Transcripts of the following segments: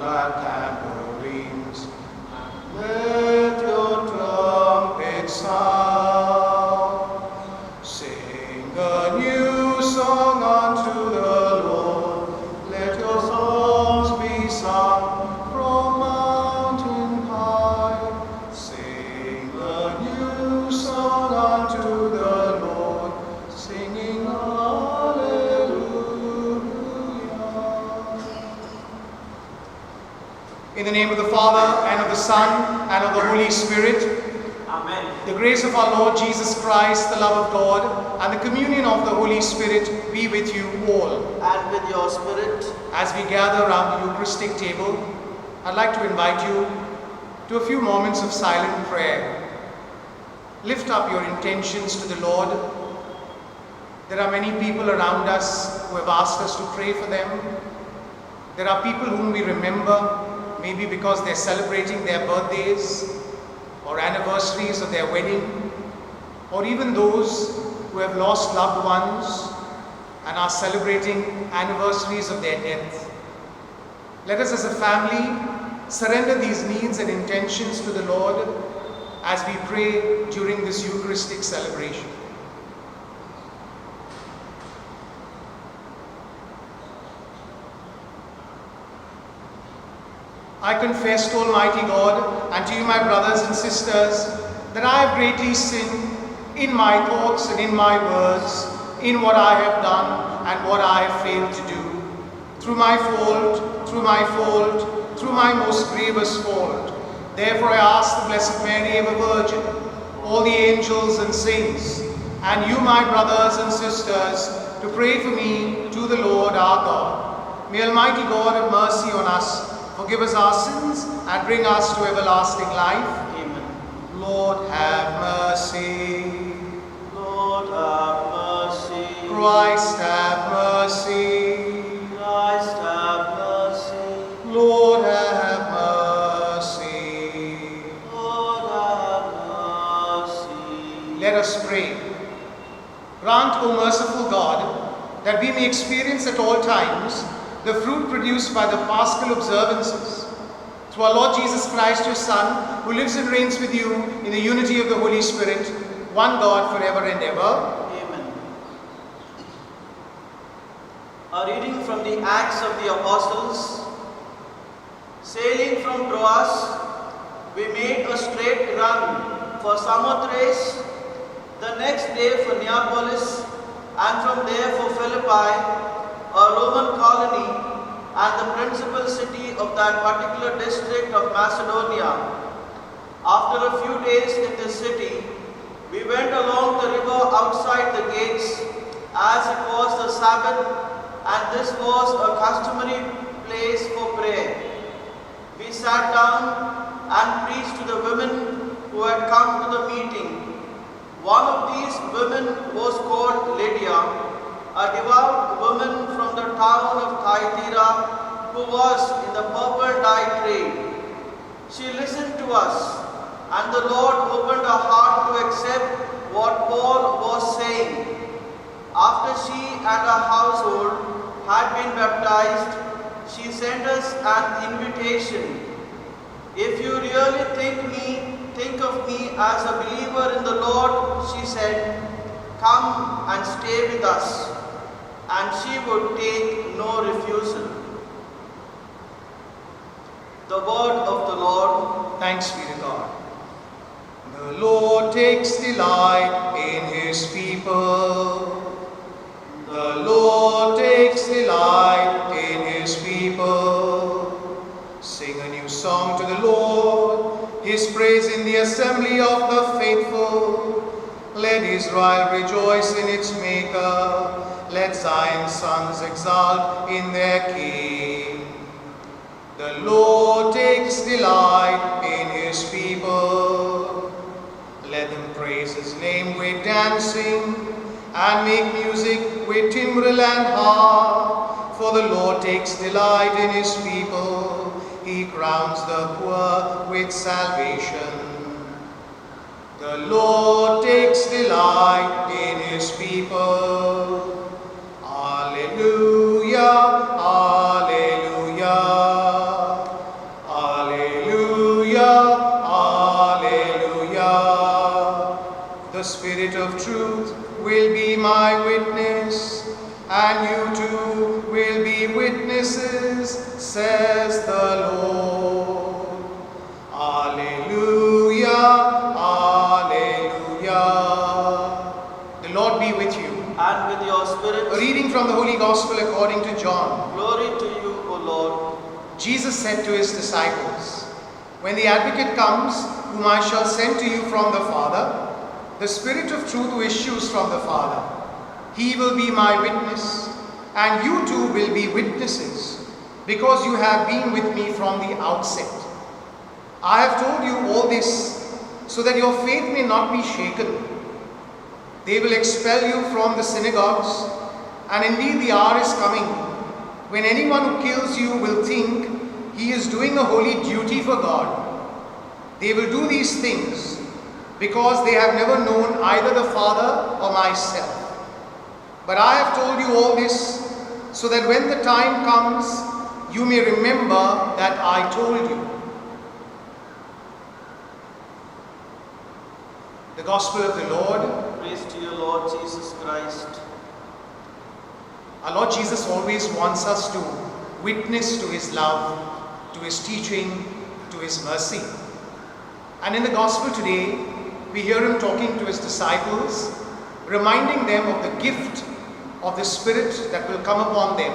glad tambourines, let your trumpets sound. Sing a new song unto the Lord, let your songs be sung from mountain high. Sing a new song unto the Lord, singing hallelujah. In the name of the Father, and of the Son, and of the Holy Spirit. Amen. The grace of our Lord Jesus Christ, the love of God, and the communion of the Holy Spirit be with you all. And with your spirit. As we gather around the Eucharistic table, I'd like to invite you to a few moments of silent prayer. Lift up your intentions to the Lord. There are many people around us who have asked us to pray for them. There are people whom we remember, maybe because they're celebrating their birthdays or anniversaries of their wedding, or even those who have lost loved ones and are celebrating anniversaries of their death. Let us as a family surrender these needs and intentions to the Lord as we pray during this Eucharistic celebration. I confess to Almighty God and to you, my brothers and sisters, that I have greatly sinned in my thoughts and in my words, in what I have done and what I have failed to do. Through my fault, through my most grievous fault. Therefore I ask the Blessed Mary, ever Virgin, all the angels and saints, and you, my brothers and sisters, to pray for me to the Lord our God. May Almighty God have mercy on us, forgive us our sins, and bring us to everlasting life. Amen. Lord, have mercy. Lord, have mercy. Christ, have mercy. Christ, have mercy. Lord, have mercy. Lord, have mercy. Let us pray. Grant, O merciful God, that we may experience at all times the fruit produced by the Paschal observances. Through our Lord Jesus Christ, your Son, who lives and reigns with you in the unity of the Holy Spirit, one God forever and ever. Amen. A reading from the Acts of the Apostles. Sailing from Troas, we made a straight run for Samothrace, the next day for Neapolis, and from there for Philippi, a Roman colony and the principal city of that particular district of Macedonia. After a few days in this city, we went along the river outside the gates, as it was the Sabbath, and this was a customary place for prayer. We sat down and preached to the women who had come to the meeting. One of these women was called Lydia, a devout woman from the town of Thyatira, who was in the purple dye trade. She listened to us, and the Lord opened her heart to accept what Paul was saying. After she and her household had been baptized, she sent us an invitation. If you really think of me as a believer in the Lord, she said, come and stay with us. And she would take no refusal. The word of the Lord. Thanks be to God. The Lord takes delight in his people. The Lord takes delight in his people. Sing a new song to the Lord, his praise in the assembly of the faithful. Let Israel rejoice in its Maker. Let Zion's sons exult in their King. The Lord takes delight in his people. Let them praise his name with dancing, and make music with timbrel and harp. For the Lord takes delight in his people. He crowns the poor with salvation. The Lord takes delight in his people. Alleluia, alleluia. says the Lord. Alleluia, alleluia. The Lord be with you. And with your A spirit. reading from the Holy Gospel according to John. Glory to you, O Lord. Jesus said to his disciples, "When the Advocate comes, whom I shall send to you from the Father, the Spirit of truth who issues from the Father, he will be my witness, and you too will be witnesses, because you have been with me from the outset. I have told you all this so that your faith may not be shaken. They will expel you from the synagogues, and indeed the hour is coming when anyone who kills you will think he is doing a holy duty for God. They will do these things because they have never known either the Father or myself. But I have told you all this so that when the time comes, you may remember that I told you." The Gospel of the Lord. Praise to you, Lord Jesus Christ. Our Lord Jesus always wants us to witness to His love, to His teaching, to His mercy. And in the Gospel today, we hear Him talking to His disciples, reminding them of the gift of the Spirit that will come upon them,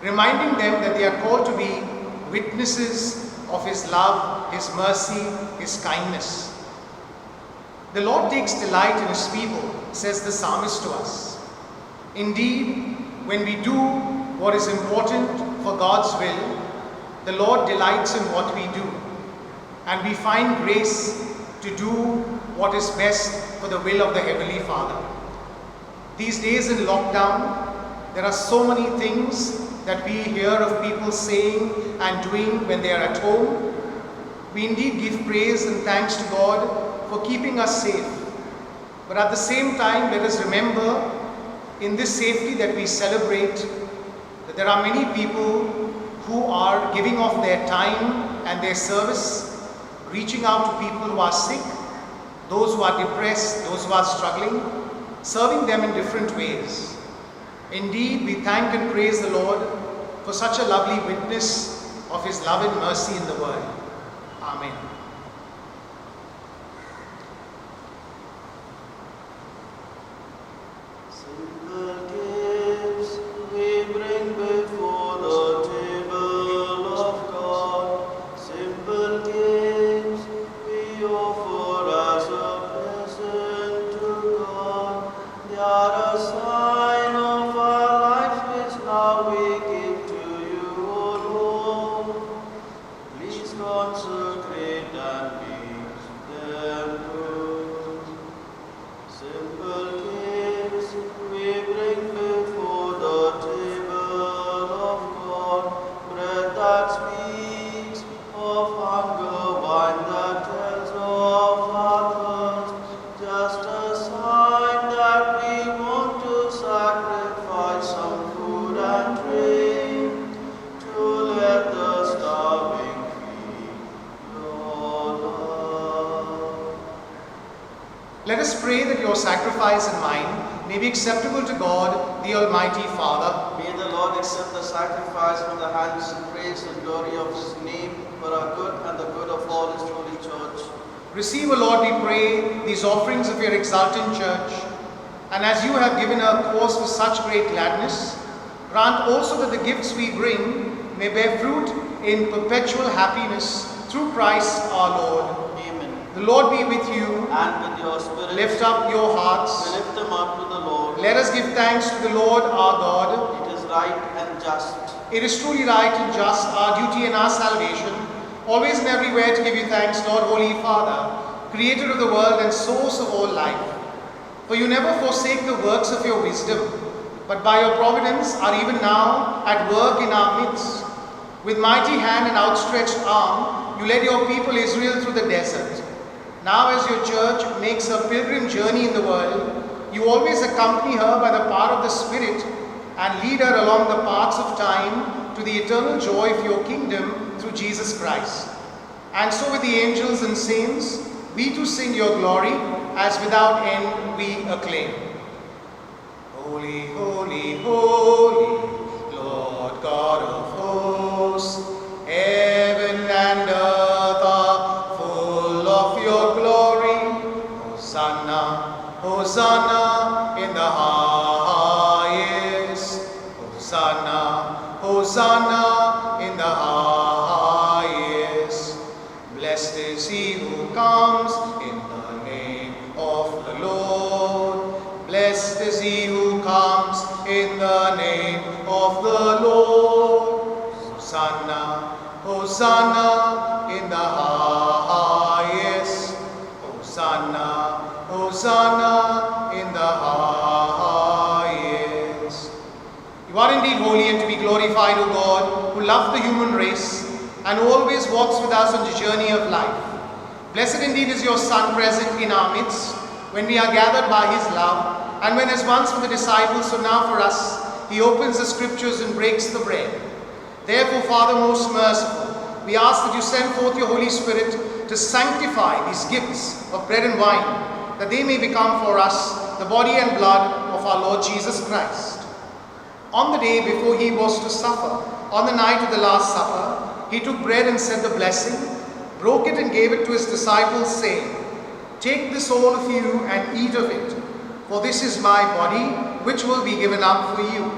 reminding them that they are called to be witnesses of His love, His mercy, His kindness. The Lord takes delight in His people, says the psalmist to us. Indeed, when we do what is important for God's will, the Lord delights in what we do, and we find grace to do what is best for the will of the Heavenly Father. These days in lockdown, there are so many things that we hear of people saying and doing when they are at home. We indeed give praise and thanks to God for keeping us safe. But at the same time, let us remember in this safety that we celebrate that there are many people who are giving off their time and their service, reaching out to people who are sick, those who are depressed, those who are struggling, serving them in different ways. Indeed, we thank and praise the Lord for such a lovely witness of His love and mercy in the world. Amen. Simple gifts we bring before the table of God. Simple gifts we offer as a present to God. They are a sign of our life which now we give to you, O Lord. Please consecrate and make them good. Simple gifts we bring before the table of God. Bread that speaks of hunger, wine that tells of our thirst. Just a sign that we want to sacrifice some food and drink to let the starving feel your love. Let us pray that your sacrifice and mine may be acceptable to God, the Almighty Father. May the Lord accept the sacrifice from the hands and praise and glory of His name for our good and the good of all His holy church. Receive, O Lord, we pray, these offerings of your exultant church, and as you have given her cause for such great gladness, grant also that the gifts we bring may bear fruit in perpetual happiness through Christ our Lord. Amen. The Lord be with you. And with your spirit, Lift up your hearts. we lift them up to the Lord. Let us give thanks to the Lord our God. It is right and just. It is truly right and just, our duty and our salvation, always and everywhere to give you thanks, Lord, Holy Father, Creator of the world and source of all life. For you never forsake the works of your wisdom, but by your providence are even now at work in our midst. With mighty hand and outstretched arm, you led your people Israel through the desert. Now as your church makes her pilgrim journey in the world, you always accompany her by the power of the Spirit and lead her along the paths of time to the eternal joy of your kingdom through Jesus Christ. And so with the angels and saints, we too sing your glory, as without end we acclaim. Holy, holy, holy, Lord God of hosts. Hosanna in the highest. Blessed is he who comes in the name of the Lord. Blessed is he who comes in the name of the Lord. Hosanna, Hosanna in the highest. Hosanna, Hosanna in the highest. You are indeed holy and to be glorified, O God, who love the human race and who always walks with us on the journey of life. Blessed indeed is your Son present in our midst when we are gathered by his love, and when as once for the disciples, so now for us, he opens the scriptures and breaks the bread. Therefore, Father most merciful, we ask that you send forth your Holy Spirit to sanctify these gifts of bread and wine, that they may become for us the body and blood of our Lord Jesus Christ. On the day before he was to suffer, on the night of the Last Supper, he took bread and said the blessing, broke it and gave it to his disciples, saying, "Take this all of you and eat of it, for this is my body, which will be given up for you."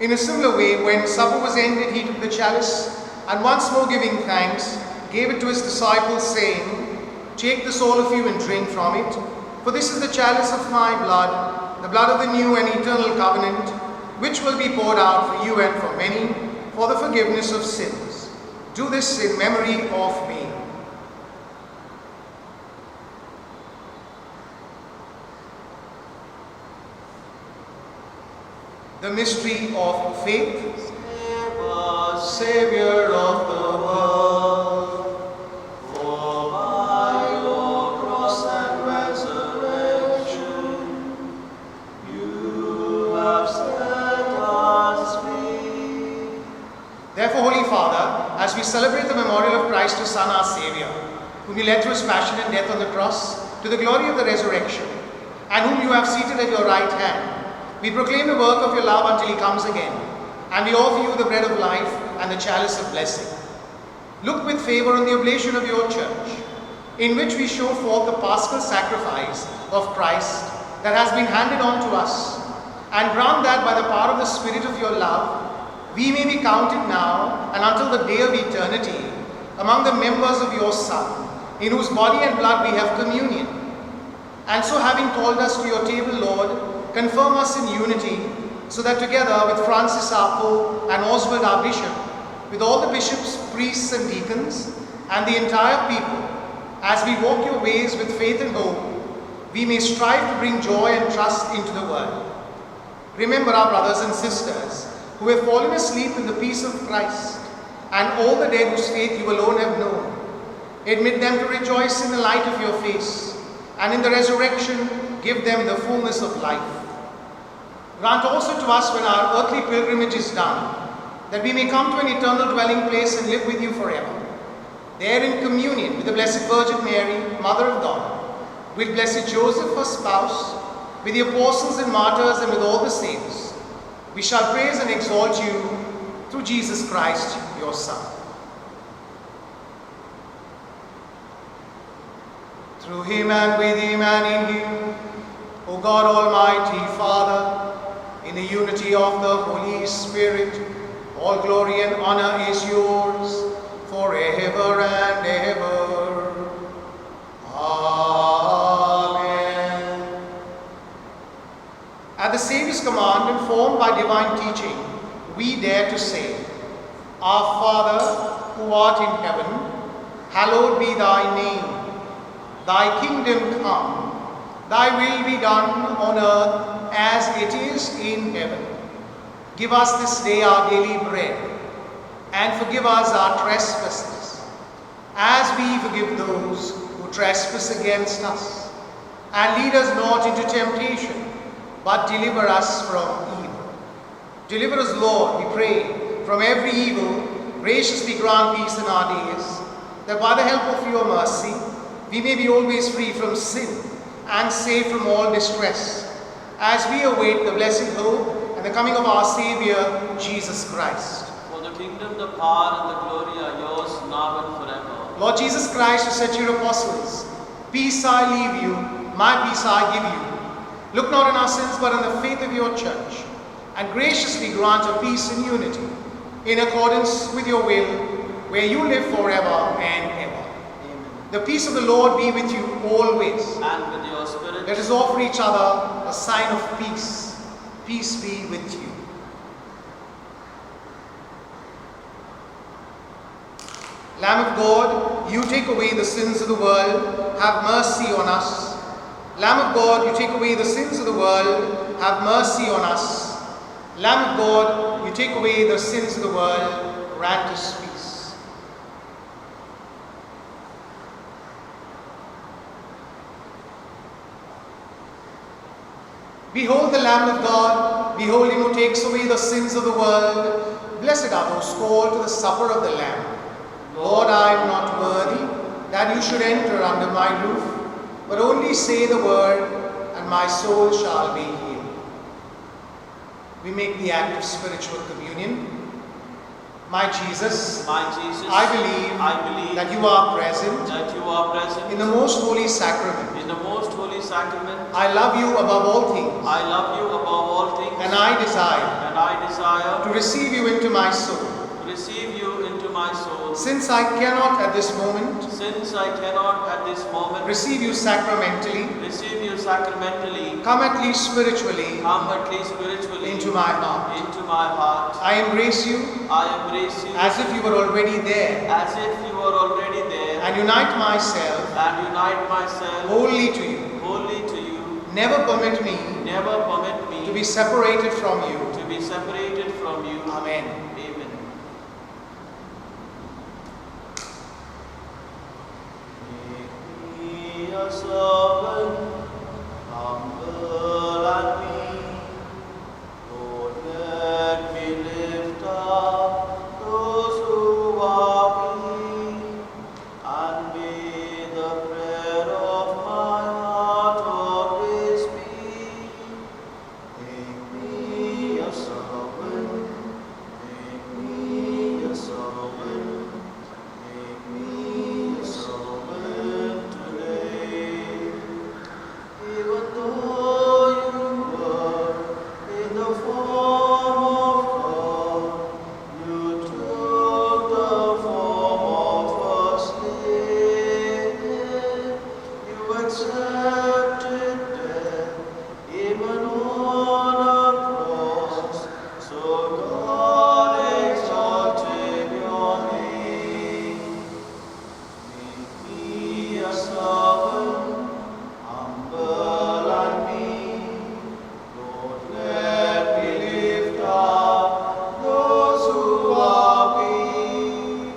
In a similar way, when supper was ended, he took the chalice, and once more giving thanks, gave it to his disciples, saying, "Take this all of you and drink from it, for this is the chalice of my blood, the blood of the new and eternal covenant, which will be poured out for you and for many, for the forgiveness of sins. Do this in memory of me." The mystery of faith. Save us, Savior of the world, for by your cross and resurrection, you have set us free. Therefore, Holy Father, as we celebrate the memorial of Christ, your Son, our Savior, whom you led through his passion and death on the cross to the glory of the resurrection, and whom you have seated at your right hand, we proclaim the work of your love until he comes again, and we offer you the bread of life and the chalice of blessing. Look with favor on the oblation of your church, in which we show forth the paschal sacrifice of Christ that has been handed on to us, and grant that by the power of the Spirit of your love, we may be counted now and until the day of eternity among the members of your Son, in whose body and blood we have communion. And so, having called us to your table, Lord, confirm us in unity, so that together with Francis our Pope and Oswald our Bishop, with all the bishops, priests and deacons, and the entire people, as we walk your ways with faith and hope, we may strive to bring joy and trust into the world. Remember our brothers and sisters who have fallen asleep in the peace of Christ, and all the dead whose faith you alone have known. Admit them to rejoice in the light of your face, and in the resurrection give them the fullness of life. Grant also to us, when our earthly pilgrimage is done, that we may come to an eternal dwelling place and live with you forever. There in communion with the Blessed Virgin Mary, Mother of God, with Blessed Joseph, her spouse, with the apostles and martyrs, and with all the saints, we shall praise and exalt you through Jesus Christ, your Son. Through him and with him and in him, O God Almighty Father, in the unity of the Holy Spirit, all glory and honor is yours forever and ever. Amen. At the Saviour's command, informed by divine teaching, we dare to say, Our Father, who art in heaven, hallowed be thy name. Thy kingdom come. Thy will be done on earth as it is in heaven. Give us this day our daily bread, and forgive us our trespasses, as we forgive those who trespass against us. And lead us not into temptation, but deliver us from evil. Deliver us, Lord, we pray, from every evil. Graciously grant peace in our days, that by the help of your mercy, we may be always free from sin and safe from all distress, as we await the blessed hope and the coming of our Savior, Jesus Christ. For the kingdom, the power, and the glory are yours now and forever. Lord Jesus Christ, who said to your apostles, Peace I leave you, my peace I give you. Look not on our sins, but on the faith of your church, and graciously grant her peace and unity, in accordance with your will, where you live forever and ever. Amen. The peace of the Lord be with you always. And with your spirit. Let us offer each other a sign of peace. Peace be with you. Lamb of God, you take away the sins of the world, have mercy on us. Lamb of God, you take away the sins of the world, have mercy on us. Lamb of God, you take away the sins of the world, grant us peace. Behold the Lamb of God, behold him who takes away the sins of the world. Blessed are those called to the supper of the Lamb. Lord, I am not worthy that you should enter under my roof, but only say the word, and my soul shall be healed. We make the act of spiritual communion. My Jesus, I believe that you are present in the most holy sacrament. In the most holy sacrament, I love you above all things, I love you above all things, and I I desire to receive you into my soul. to receive you into my soul. Since I cannot at this moment receive you sacramentally, come at least spiritually into my heart. I embrace you as if you were already there, and unite myself wholly to you. Never permit me to be separated from you. Amen. Amen. Make me a servant, humble and meek. Lord, let me lift up those who are weak, and may the prayer of my heart always be. Make me a servant, make me a servant, make me a servant today. Even though you were in the form of God, you took the form of a slave. You accepted death, even on a cross. So God exalted your name. Make me a servant, humble and meek. Lord, let me lift up those who are weak,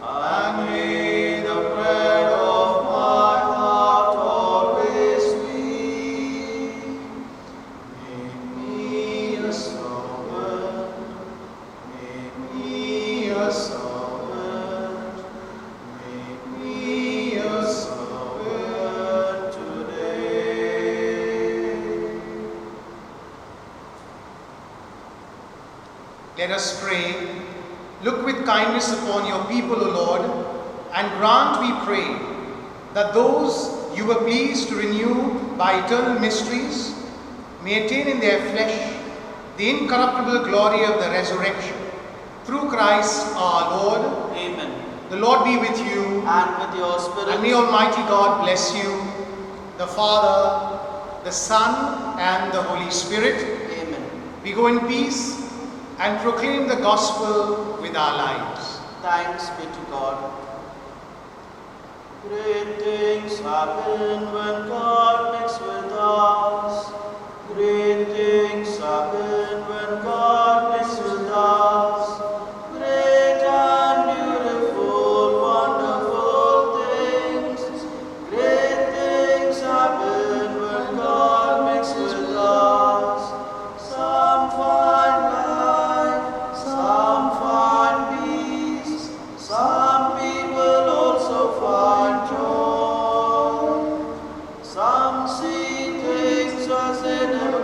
and may the prayer of my heart always be. Make me a servant, make me a servant, make me a servant today. Let us pray. Look with kindness upon your people, O Lord, and grant, we pray, that those you were pleased to renew by eternal mysteries may attain in their flesh the incorruptible glory of the resurrection. Through Christ our Lord. Amen. The Lord be with you, And with your spirit. and may Almighty God bless you, the Father, the Son, and the Holy Spirit. Amen. We go in peace and proclaim the gospel with our lives. Thanks be to God. Great things happen when God mixes with us. Great things happen when God mixes with us. Great and beautiful, wonderful things. Great things happen when God mixes with us. Some find life, some find peace, some people also find joy. Some see things as they never